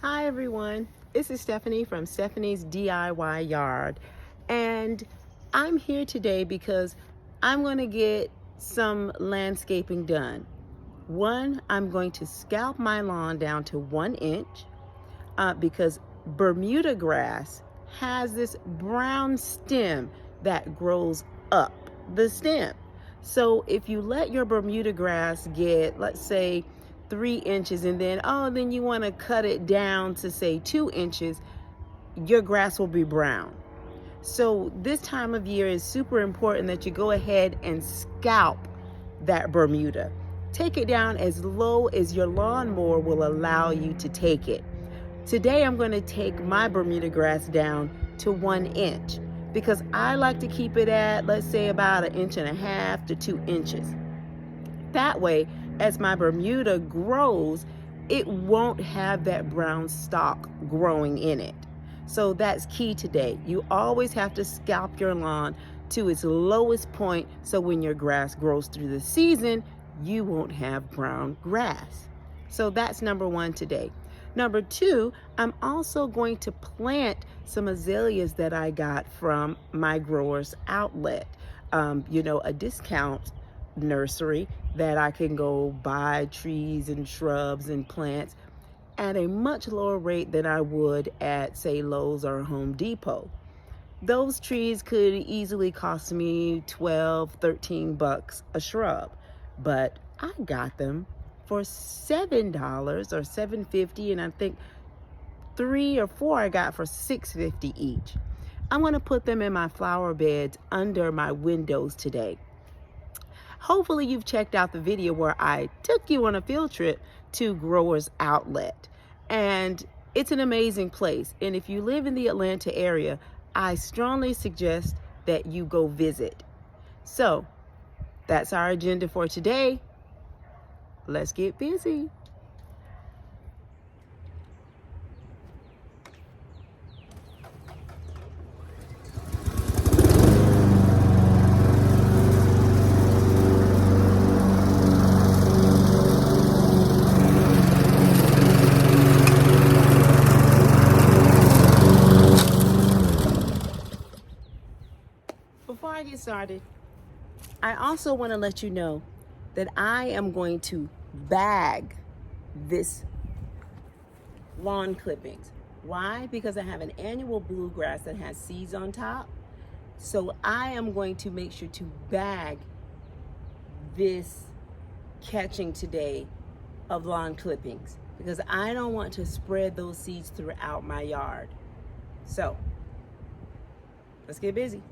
Hi everyone, this is Stephanie from Stephanie's DIY Yard, and I'm here today because I'm going to get some landscaping done. One, I'm going to scalp my lawn down to 1 inch because Bermuda grass has this brown stem that grows up the stem. So if you let your Bermuda grass get, let's say, 3 inches, and then you want to cut it down to say 2 inches, your grass will be brown. So this time of year is super important that you go ahead and scalp that Bermuda. Take it down as low as your lawnmower will allow you to take it. Today I'm going to take my Bermuda grass down to 1 inch because I like to keep it at, let's say, about 1.5 inches to 2 inches. That way, as my Bermuda grows, it won't have that brown stalk growing in it. So that's key today. You always have to scalp your lawn to its lowest point so when your grass grows through the season, you won't have brown grass. So that's number one today. Number two, I'm also going to plant some azaleas that I got from my grower's outlet. A discount nursery that I can go buy trees and shrubs and plants at a much lower rate than I would at, say, Lowe's or Home Depot. Those trees could easily cost me $12-13 a shrub, but I got them for $7 or $7.50, and I think 3 or 4 I got for $6.50 each. I'm going to put them in my flower beds under my windows today. Hopefully you've checked out the video where I took you on a field trip to Growers Outlet. And it's an amazing place. And if you live in the Atlanta area, I strongly suggest that you go visit. So that's our agenda for today. Let's get busy. Before I get started, I also want to let you know that I am going to bag this lawn clippings. Why? Because I have an annual bluegrass that has seeds on top. So I am going to make sure to bag this catching today of lawn clippings because I don't want to spread those seeds throughout my yard. So let's get busy.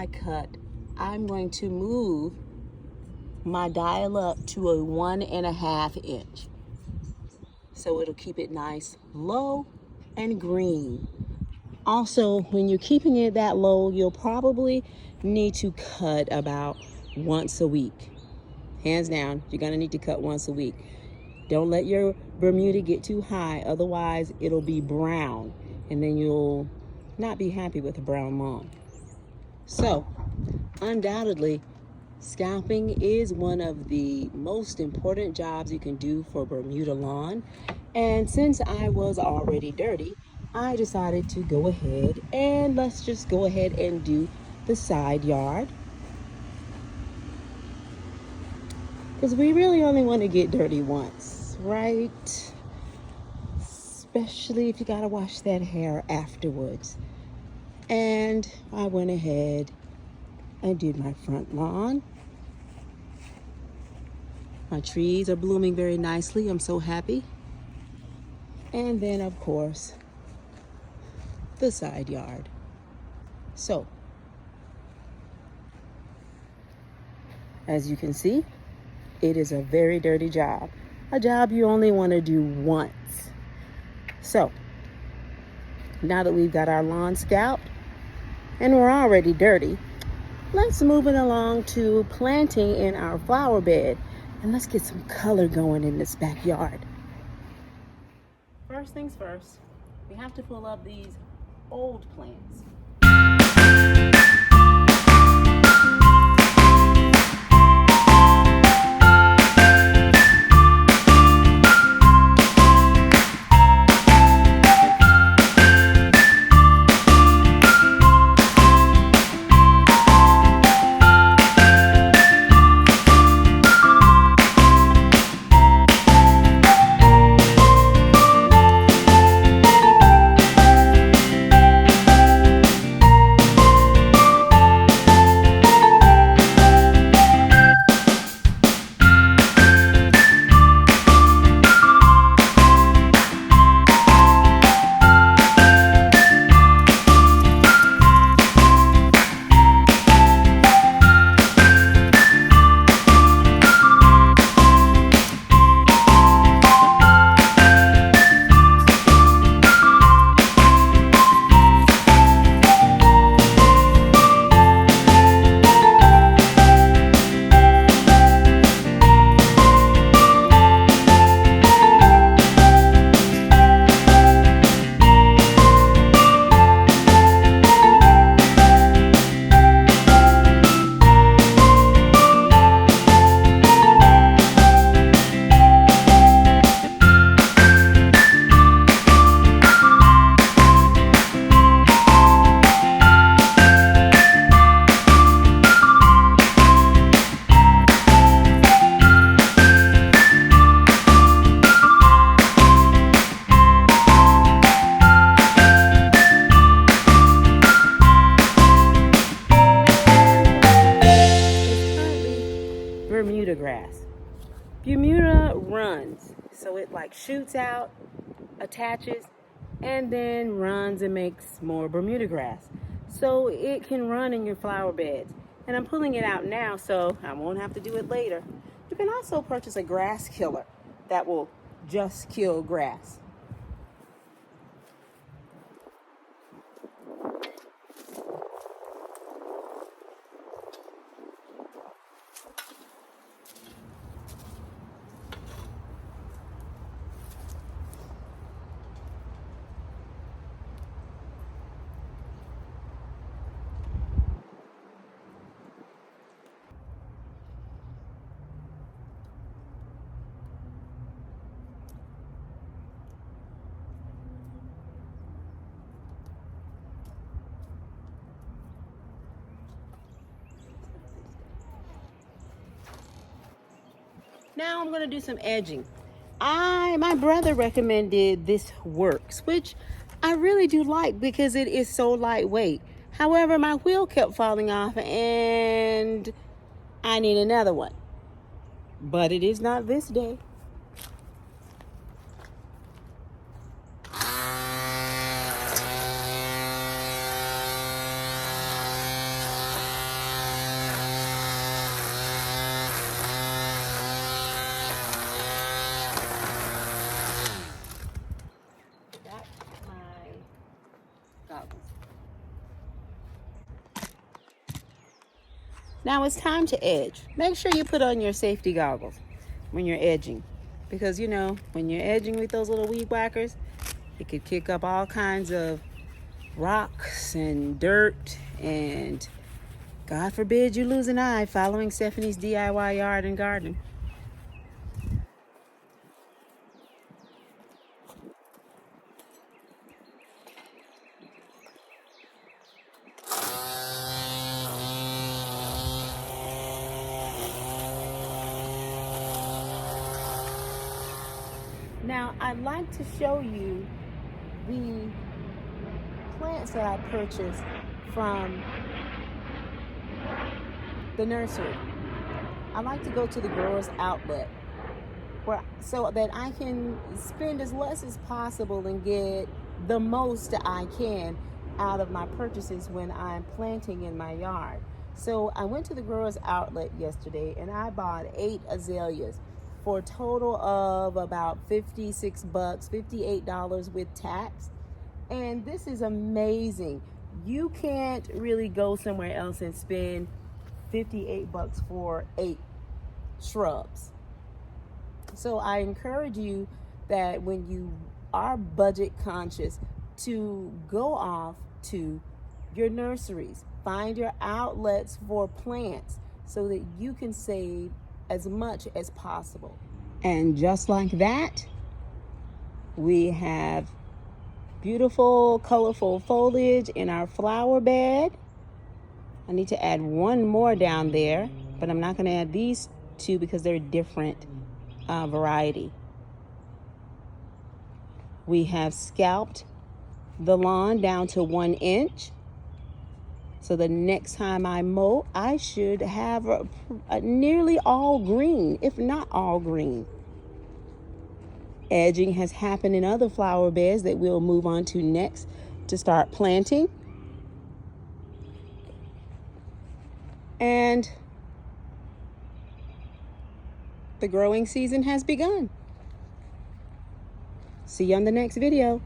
I cut, I'm going to move my dial up to a 1.5 inch. So it'll keep it nice, low and green. Also, when you're keeping it that low, you'll probably need to cut about once a week. Hands down, you're gonna need to cut once a week. Don't let your Bermuda get too high, otherwise it'll be brown, and then you'll not be happy with a brown lawn. So, undoubtedly, scalping is one of the most important jobs you can do for Bermuda lawn. And since I was already dirty, I decided to go ahead and let's just go ahead and do the side yard. Because we really only want to get dirty once, right? Especially if you gotta wash that hair afterwards. And I went ahead and did my front lawn. My trees are blooming very nicely. I'm so happy. And then, of course, the side yard. So, as you can see, it is a very dirty job. A job you only want to do once. So, now that we've got our lawn scalped and we're already dirty, let's move it along to planting in our flower bed. And let's get some color going in this backyard. First things first, we have to pull up these old plants. Bermuda grass. Bermuda runs, so it like shoots out, attaches, and then runs and makes more Bermuda grass. So it can run in your flower beds. And I'm pulling it out now so I won't have to do it later. You can also purchase a grass killer that will just kill grass. Now I'm going to do some edging. My brother recommended this Works, which I really do like because it is so lightweight. However, my wheel kept falling off and I need another one. But it is not this day. Now it's time to edge. Make sure you put on your safety goggles when you're edging, because you know, when you're edging with those little weed whackers, it could kick up all kinds of rocks and dirt, and God forbid you lose an eye following Stephanie's DIY yard and garden. Now, I'd like to show you the plants that I purchased from the nursery. I like to go to the grower's outlet so that I can spend as less as possible and get the most I can out of my purchases when I'm planting in my yard. So I went to the grower's outlet yesterday and I bought 8 azaleas for a total of about $56, $58 with tax. And this is amazing. You can't really go somewhere else and spend $58 for 8 shrubs. So I encourage you that when you are budget conscious, to go off to your nurseries, find your outlets for plants so that you can save as much as possible. And just like that, we have beautiful, colorful foliage in our flower bed. I need to add one more down there, but I'm not going to add these 2 because they're different variety. We have scalped the lawn down to 1 inch. So the next time I mow, I should have a nearly all green, if not all green. Edging has happened in other flower beds that we'll move on to next to start planting. And the growing season has begun. See you on the next video.